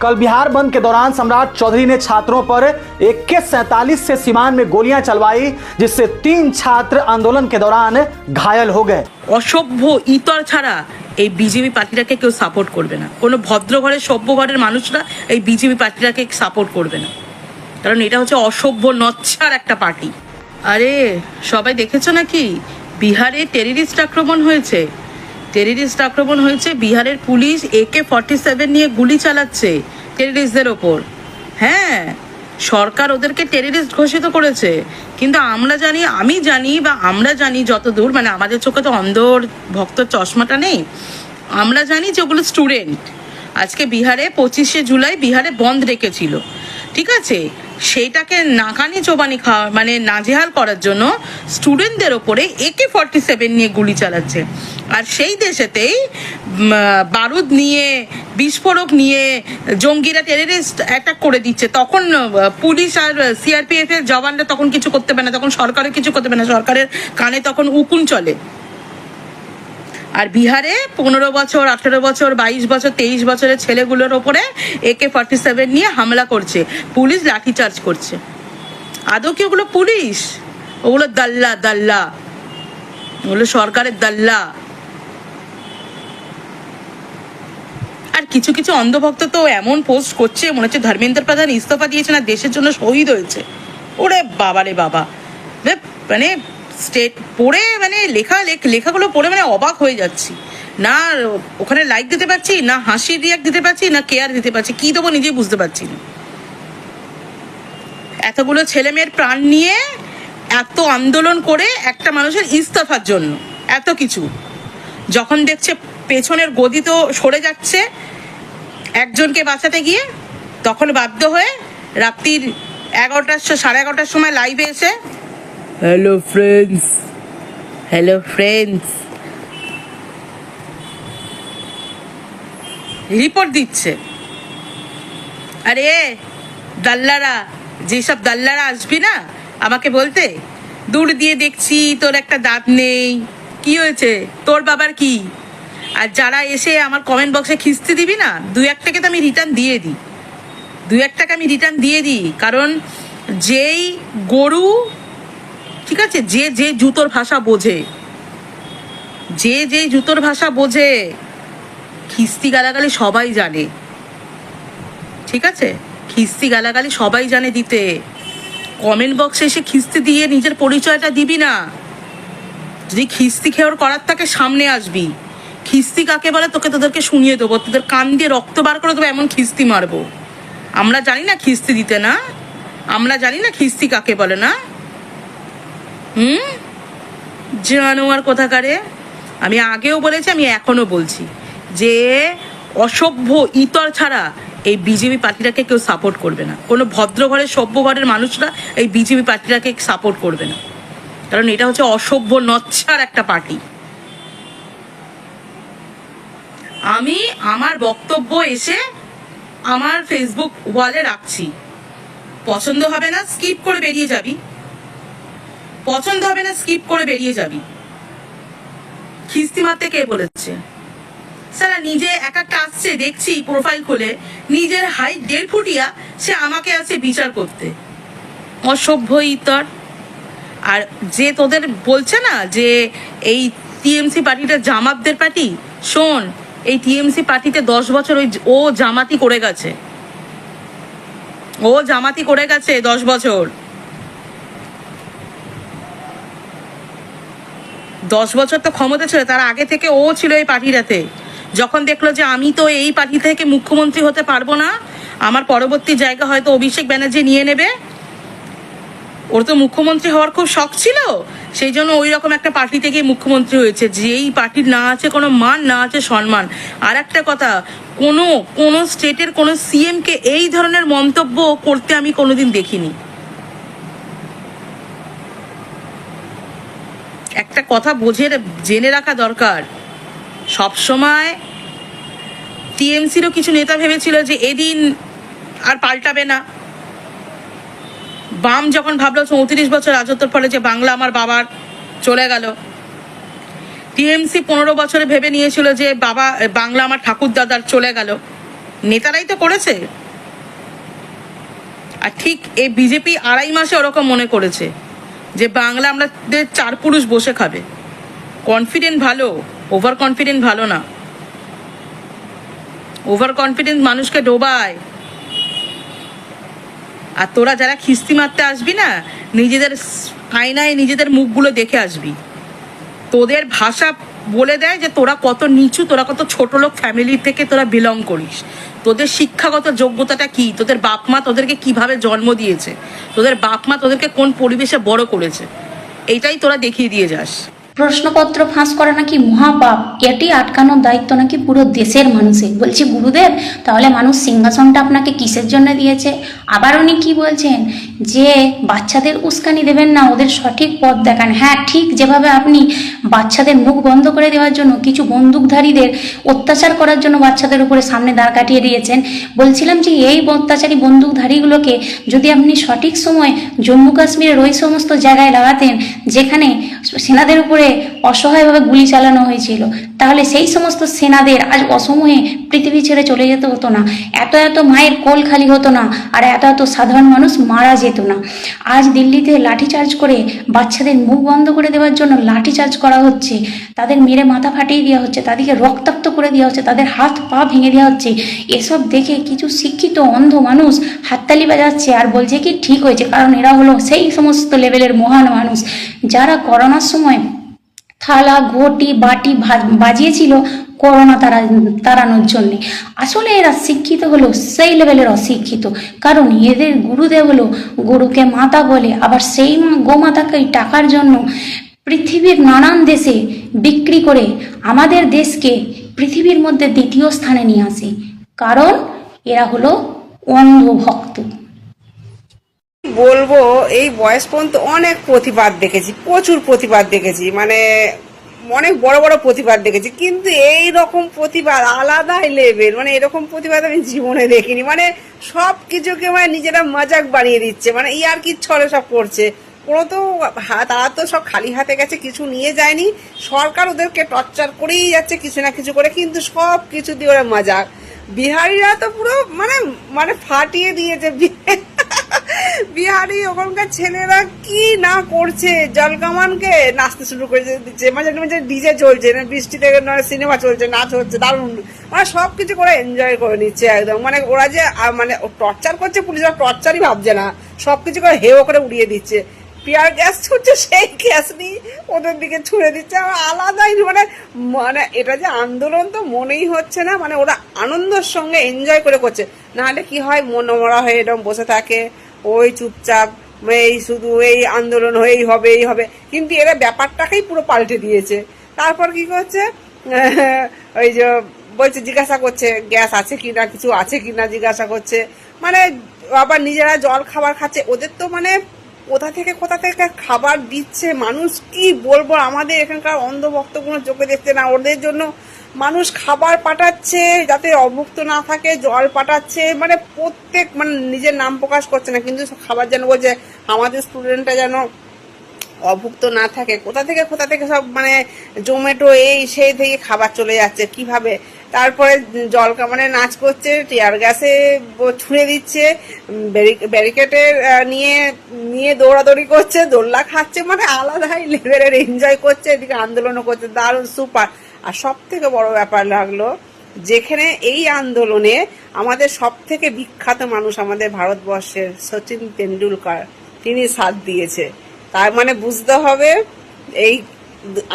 कल बिहार बंद के दौरान सम्राट चौधरी ने छात्रों पर AK-47 से सीमान में गोलियां चलवाई, जिससे 3 छात्र आंदोलन के दौरान घायल हो गए। অসভ্য ইতর ছাড়া এই বিজেপি পার্টিটাকে কেউ সাপোর্ট করবে না। কোনো ভদ্র ঘরের সভ্য ঘরের মানুষরা এই বিজেপি পার্টিটাকে সাপোর্ট করবে না, কারণ এটা হচ্ছে অসভ্য নচ্ছার একটা পার্টি। আরে সবাই দেখেছো নাকি বিহারে টেররিস্ট আক্রমণ হয়েছে? বিহারের পুলিশ AK-47 নিয়ে গুলি চালাচ্ছে টেররিস্টদের ওপর। হ্যাঁ, সরকার ওদেরকে টেররিস্ট ঘোষিত করেছে, কিন্তু আমরা জানি যতদূর, মানে আমাদের চোখে তো অন্ধর ভক্তর চশমাটা নেই, আমরা জানি যে ওগুলো স্টুডেন্ট। আজকে বিহারে 25শে জুলাই বিহারে বন্ধ রেখেছিল, ঠিক আছে? সেইটাকে নাকানি চোবানি খাওয়া, মানে নাজেহাল করার জন্য স্টুডেন্টদের ওপরে AK-47 নিয়ে গুলি চালাচ্ছে। আর সেই দেশেতেই বারুদ নিয়ে, বিস্ফোরক নিয়ে জঙ্গিরা টেররিস্ট অ্যাটাক করে দিচ্ছে। তখন পুলিশ আর CRPF এর জওয়ানরা তখন কিছু করতে পারে না, তখন সরকারের কিছু করতে পারে না, সরকারের কানে তখন উকুন চলে। আর বিহারে 15 বছর, 18 বছর, 22 বছর, 23 বছরের ছেলেগুলোর ওপরে AK-47 নিয়ে হামলা করছে, পুলিশ লাঠিচার্জ করছে। আদৌ কি ওগুলো পুলিশ? ওগুলো দাল্লা, ওগুলো সরকারের দাল্লা। আর কিছু অন্ধভক্ত তো এমন পোস্ট করছে মনে হচ্ছে ধর্মেন্দ্র প্রধান ইস্তফা দিয়েছে না, দেশের জন্য শহীদ হয়েছে। ওরে বাবা রে বাবা, মানে স্টেট পড়ে, মানে লেখাগুলো পড়ে মানে অবাক হয়ে যাচ্ছি। না ওখানে লাইক দিতে পারছি, না হাসির রিয়াক্ট দিতে পারছি, না কেয়ার দিতে পারছি, কি দেবো নিজেই বুঝতে পারছি না। এতগুলো ছেলে মেয়ের প্রাণ নিয়ে এত আন্দোলন করে একটা মানুষের ইস্তফার জন্য এত কিছু, যখন দেখছে পেছনের গদি তো সরে যাচ্ছে একজনকে বাঁচাতে গিয়ে, তখন বাধ্য হয়ে রাত্রির 11টার সময় লাইভে এসে হ্যালো ফ্রেন্ডস রিপোর্ট দিচ্ছে। আরে দাল্লারা, যেসব দাল্লারা আসবি না আমাকে বলতে, দূর দিয়ে দেখছি তোর একটা দাঁত নেই, কি হয়েছে তোর বাবার কি? আর যারা এসে আমার কমেন্ট বক্সে খিস্তি দিবি না, 2-1 টাকা তো আমি রিটার্ন দিয়ে দিই, কারণ যেই গরু, ঠিক আছে, যে জুতোর ভাষা বোঝে, খিস্তি গালাগালি সবাই জানে, ঠিক আছে? খিস্তি গালাগালি সবাই জানে দিতে। কমেন্ট বক্সে এসে খিস্তি দিয়ে নিজের পরিচয়টা দিবি না। যদি খিস্তি খেয়ার করার থাকে সামনে আসবি। খিস্তি কাকে বলে তোদেরকে শুনিয়ে দেবো, তোদের কান দিয়ে রক্ত বার করে দেবো, এমন খিস্তি মারবো। আমরা জানি না খিস্তি দিতে, না আমরা জানি না খিস্তি কাকে বলে না। জানোয়ার কোথাকারে। আমি আগেও বলেছি, আমি এখনো বলছি যে অসভ্য ইতর ছাড়া এই বিজেপি পার্টিটাকে কেউ সাপোর্ট করবে না। কোনো ভদ্র ঘরের সভ্য ঘরের মানুষরা এই বিজেপি পার্টিটাকে সাপোর্ট করবে না, কারণ এটা হচ্ছে অসভ্য নচ্ছার একটা পার্টি। আমি আমার বক্তব্য এসে আমার ফেসবুক ওয়ালে রাখছি, পছন্দ হবে না স্কিপ করে বেরিয়ে যাবি। খিস্তি মারতে কে বলেছে? সারা নিজে একটা আসছে, দেখছি প্রোফাইল খুলে নিজের হাইট 1.5 ফুটিয়া, সে আমাকে আছে বিচার করতে। অসভ্য ইতর। আর যে তোদের বলছে না যে এই TMC পার্টিটা জামাতদের পার্টি, শোন, এই TMC পার্টিতে 10 বছর ও জামাতি করে গেছে, 10 বছর। 10 বছর তো ক্ষমতা ছিল, তার আগে থেকে ও ছিল এই পার্টিটাতে। যখন দেখলো যে আমি তো এই পার্টি থেকে মুখ্যমন্ত্রী হতে পারবো না, আমার পরবর্তী জায়গা হয়তো অভিষেক ব্যানার্জি নিয়ে নেবে, ওর তো মুখ্যমন্ত্রী হওয়ার খুব শখ ছিল, সেই জন্য ওই রকম একটা পার্টিতে গিয়ে মুখ্যমন্ত্রী হয়েছে, যেই পার্টির না আছে কোনো মান, না আছে সম্মান। আর একটা কথা, কোনো স্টেটের কোনো CM কে এই ধরনের মন্তব্য করতে আমি কোনোদিন দেখিনি। একটা কথা জেনে রাখা দরকার, সবসময় TMCরও কিছু নেতা ভেবেছিল যে এদিন আর পাল্টাবে না। বাম যখন ভাবলো 34 বছর রাজত্বর ফলে যে বাংলা আমার বাবার চলে গেল, TMC 15 বছরে ভেবে নিয়েছিল যে বাংলা আমার ঠাকুর দাদার চলে গেল। নেতারাই তো করেছে। আর ঠিক এই বিজেপি 2.5 মাসে ওরকম মনে করেছে যে বাংলা আমাদের 4 পুরুষ বসে খাবে। কনফিডেন্ট ভালো, ওভার কনফিডেন্ট ভালো না। ওভার কনফিডেন্স মানুষকে ডোবায়। আর তোরা যারা খিস্তি মারতে আসবি না, নিজেদের আয়নায় নিজেদের মুখগুলো দেখে আসবি। তোদের ভাষা বলে দেয় যে তোরা কত নিচু, তোরা কত ছোট লোক ফ্যামিলি থেকে তোরা বিলং করিস, তোদের শিক্ষাগত যোগ্যতাটা কি, তোদের বাপ মা তোদেরকে কিভাবে জন্ম দিয়েছে, তোদের বাপ মা তোদেরকে কোন পরিবেশে বড় করেছে, এইটাই তোরা দেখিয়ে দিয়ে যাস। প্রশ্নপত্র ফাঁস করা নাকি মহাপাপ, এটি আটকানোর দায়িত্ব নাকি পুরো দেশের মানুষের। বলছি গুরুদেব, তাহলে মানুষ সিংহাসনটা আপনাকে কিসের জন্য দিয়েছে? আবার উনি কি বলছেন যে বাচ্চাদের উস্কানি দেবেন না, ওদের সঠিক পথ দেখান। হ্যাঁ, ঠিক যেভাবে আপনি বাচ্চাদের মুখ বন্ধ করে দেওয়ার জন্য কিছু বন্দুকধারীদের অত্যাচার করার জন্য বাচ্চাদের উপরে সামনে দাঁড় কাটিয়ে দিয়েছেন, বলছিলাম যে এই অত্যাচারী বন্দুকধারীগুলোকে যদি আপনি সঠিক সময় জম্মু কাশ্মীরের ওই সমস্ত জায়গায় লাগাতেন যেখানে সেনাদের উপরে অসহায়ভাবে গুলি চালানো হয়েছিল, তাহলে সেই সমস্ত সেনাদের আজ অসময়ে পৃথিবী ছেড়ে চলে যেতে হতো না, এত এত মায়ের কোল খালি হতো না, আর এত এত সাধারণ মানুষ মারা যেত না। আজ দিল্লিতে লাঠিচার্জ করে বাচ্চাদের মুখ বন্ধ করে দেওয়ার জন্য লাঠিচার্জ করা হচ্ছে, তাদের মেরে মাথা ফাটিয়ে দেওয়া হচ্ছে, তাদেরকে রক্তাক্ত করে দেওয়া হচ্ছে, তাদের হাত পা ভেঙে দেওয়া হচ্ছে। এসব দেখে কিছু শিক্ষিত অন্ধ মানুষ হাততালি বাজাচ্ছে আর বলছে কি ঠিক হয়েছে, কারণ এরা হলো সেই সমস্ত লেভেলের মহান মানুষ যারা করোনার সময় থালা ঘটি বাটি বাজিয়েছিল করোনা তাড়ানোর জন্যে। আসলে এরা শিক্ষিত হলো সেই লেভেলের অশিক্ষিত, কারণ এদের গুরুদেব হলো গরুকে মাতা বলে, আবার সেই গোমাতাকে টাকার জন্য পৃথিবীর নানান দেশে বিক্রি করে আমাদের দেশকে পৃথিবীর মধ্যে 2য় স্থানে নিয়ে আসে, কারণ এরা হলো অন্ধভক্ত। বলবো এই বয়স পর্যন্ত অনেক প্রতিবাদ দেখেছি, প্রচুর প্রতিবাদ দেখেছি, মানে অনেক বড় বড় প্রতিবাদ দেখেছি, কিন্তু এই রকম প্রতিবাদ আলাদাই লেভেল। মানে এরকম প্রতিবাদ আমি জীবনে দেখিনি। মানে সব কিছুকে মানে নিজেরা মজাক বানিয়ে দিচ্ছে, মানে ইয়ার কি ছলে সব করছে। কোনো তো তারা তো সব খালি হাতে গেছে, কিছু নিয়ে যায়নি। সরকার ওদেরকে টর্চার করেই যাচ্ছে কিছু না কিছু করে, কিন্তু সব কিছু দিয়ে ওরা মজাক। বিহারিরা তো পুরো মানে মানে ফাটিয়ে দিয়েছে। বিহারি ওখানকার ছেলেরা কি না করছে, জলকামানকে নাচতে শুরু করে দিচ্ছে, মাঝে মাঝে ডিজে চলছে, বৃষ্টিতে সিনেমা চলছে, নাচ হচ্ছে, দারুণ মানে সবকিছু করে এনজয় করে নিচ্ছে একদম। মানে ওরা যে মানে টর্চার করছে, পুলিশরা টর্চারই ভাবছে না, সবকিছু করে হেও করে উড়িয়ে দিচ্ছে। পিয়ার গ্যাস ছুটছে, সেই গ্যাস নিয়ে ওদের দিকে ছুঁড়ে দিচ্ছে। আলাদাই মানে মানে এটা যে আন্দোলন তো মনেই হচ্ছে না, মানে ওরা আনন্দের সঙ্গে এনজয় করে করছে। নাহলে কি হয়, মনোমরা হয়ে এরকম বসে থাকে, ওই চুপচাপ এই শুধু এই আন্দোলন হয়েই হবে এই হবে, কিন্তু এরা ব্যাপারটাকেই পুরো পাল্টে দিয়েছে। তারপর কি করছে, ওই যে বলছে জিজ্ঞাসা করছে গ্যাস আছে কিনা, কিছু আছে কিনা জিজ্ঞাসা করছে, মানে আবার নিজেরা জল খাবার খাচ্ছে। ওদের তো মানে কোথা থেকে খাবার দিচ্ছে, মানুষ কি বলবো, আমাদের এখানকার অন্ধভক্তগুলো চোখে দেখছে না, ওদের জন্য মানুষ খাবার পাঠাচ্ছে যাতে অভুক্ত না থাকে, জল পাঠাচ্ছে, মানে প্রত্যেক মানে নিজের নাম প্রকাশ করছে না, কিন্তু খাবার যেন বলছে আমাদের স্টুডেন্টটা যেন অভুক্ত না থাকে। কোথা থেকে সব মানে জোম্যাটো এই সেই থেকে খাবার চলে যাচ্ছে কিভাবে। তারপরে জল কামানে নাচ করছে, টিয়ার গ্যাসে ছুঁড়ে দিচ্ছে, ব্যারিকেডে নিয়ে নিয়ে দৌড়াদৌড়ি করছে, দোল্লা খাচ্ছে, মানে আলাদাই লেভেলের এনজয় করছে, এদিকে আন্দোলনও করছে, দারুণ সুপার। আর সব থেকে বড় ব্যাপার লাগলো, যেখানে এই আন্দোলনে আমাদের সব থেকে বিখ্যাত মানুষ আমাদের ভারতবর্ষের সচিন তেন্ডুলকার, তিনি সাথ দিয়েছে। তার মানে বুঝতে হবে এই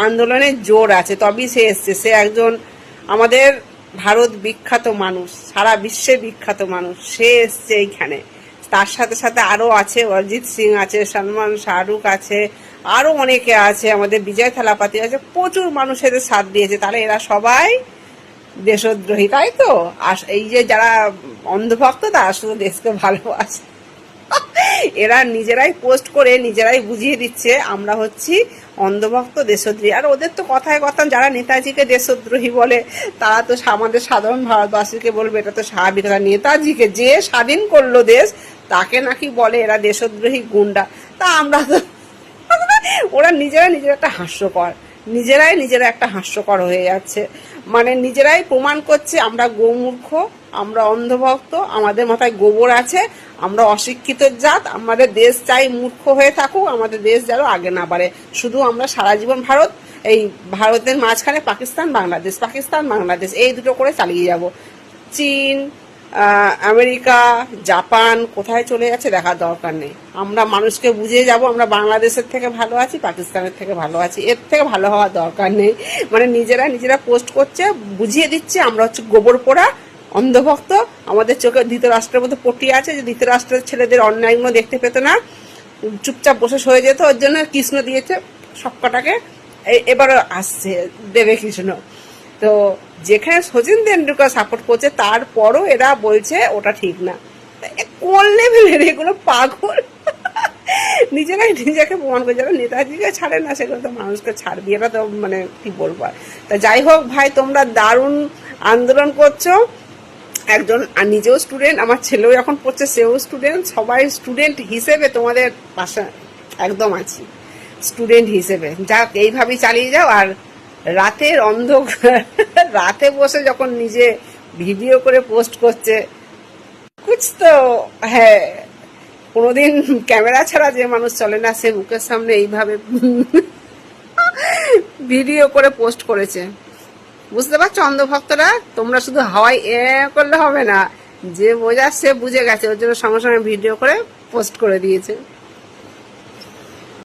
আন্দোলনে জোর আছে, তবেই সে এসছে। সে একজন আমাদের ভারত বিখ্যাত মানুষ, সারা বিশ্বে বিখ্যাত মানুষ, সে এসছে এইখানে। তার সাথে সাথে আরো আছে, অরিজিৎ সিং আছে, সলমান, শাহরুখ আছে, আরো অনেকে আছে, আমাদের বিজয় থালাপাতি আছে, প্রচুর মানুষ এদের সাথ দিয়েছে। তাহলে এরা সবাই দেশদ্রোহী, তাই তো? আর এই যে যারা অন্ধভক্ত তারা শুধু দেশকে ভালোবাসে। এরা নিজেরাই পোস্ট করে নিজেরাই বুঝিয়ে দিচ্ছে আমরা হচ্ছি অন্ধভক্ত দেশদ্রোহী। আর ওদের তো কথায় কথা যারা নেতাজিকে দেশদ্রোহী বলে তারা তো আমাদের সাধারণ ভারতবাসীকে বলবে এটা তো স্বাভাবিক। নেতাজিকে যে স্বাধীন করলো দেশ তাকে নাকি বলে এরা দেশদ্রোহী গুন্ডা। তা আমরা তো ওরা নিজেরা একটা হাস্যকর, নিজেরা একটা হাস্যকর হয়ে যাচ্ছে। মানে নিজেরাই প্রমাণ করছে আমরা গোমূর্খ, আমরা অন্ধভক্ত, আমাদের মাথায় গোবর আছে, আমরা অশিক্ষিত জাত, আমাদের দেশ চাই মূর্খ হয়ে থাকুক, আমাদের দেশ যেন আগে না বাড়ে। শুধু আমরা সারা জীবন এই ভারতের মাঝখানে পাকিস্তান বাংলাদেশ এই দুটো করে চালিয়ে যাব। চীন, আমেরিকা, জাপান কোথায় চলে যাচ্ছে দেখার দরকার নেই। আমরা মানুষকে বুঝিয়ে যাব আমরা বাংলাদেশের থেকে ভালো আছি, পাকিস্তানের থেকে ভালো আছি, এর থেকে ভালো হওয়ার দরকার নেই। মানে নিজেরা পোস্ট করছে, বুঝিয়ে দিচ্ছে আমরা হচ্ছে গোবর পোড়া অন্ধভক্ত। আমাদের চোখে ধৃতরাষ্ট্রের মতো পটি আছে, যে ধৃতরাষ্ট্রের ছেলেদের অন্যায়গুলো দেখতে পেত না, চুপচাপ বসে সয়ে যেত, ওর জন্য কৃষ্ণ দিয়েছে সবকটাকে। এবার আসছে দেবে কৃষ্ণ। তো যেখানে সচিন তেন্ডুলকার সাপোর্ট করছে তারপরও এরা বলছে ওটা ঠিক না। কোন লেভেলের এগুলো পাগল, নিজেরাই নিজেকে প্রমাণ করে। যারা নেতাজিকে ছাড়ে না সেগুলো তো মানুষকে ছাড়বি, এটা তো মানে কি বলবো। তা যাই হোক ভাই, তোমরা দারুণ আন্দোলন করছো। একজন নিজেও স্টুডেন্ট, আমার ছেলেও এখন পড়ছে, সেও স্টুডেন্ট, সবাই স্টুডেন্ট হিসেবে তোমাদের পাশে একদম আছি, স্টুডেন্ট হিসেবে। যাক, এইভাবেই চালিয়ে যাও। আর রাতের অন্ধকার রাতে বসে যখন নিজে ভিডিও করে পোস্ট করছে, কুছ তো হ্যাঁ, কোনোদিন ক্যামেরা ছাড়া যে মানুষ চলে না, সে মুখের সামনে এইভাবে ভিডিও করে পোস্ট করেছে। বুঝতে পারছো অন্ধভক্তরা? তোমরা শুধু হাওয়াই করলে হবে না, যে বোঝার সে বুঝে গেছে, ওর জন্য সঙ্গে সঙ্গে ভিডিও করে পোস্ট করে দিয়েছে।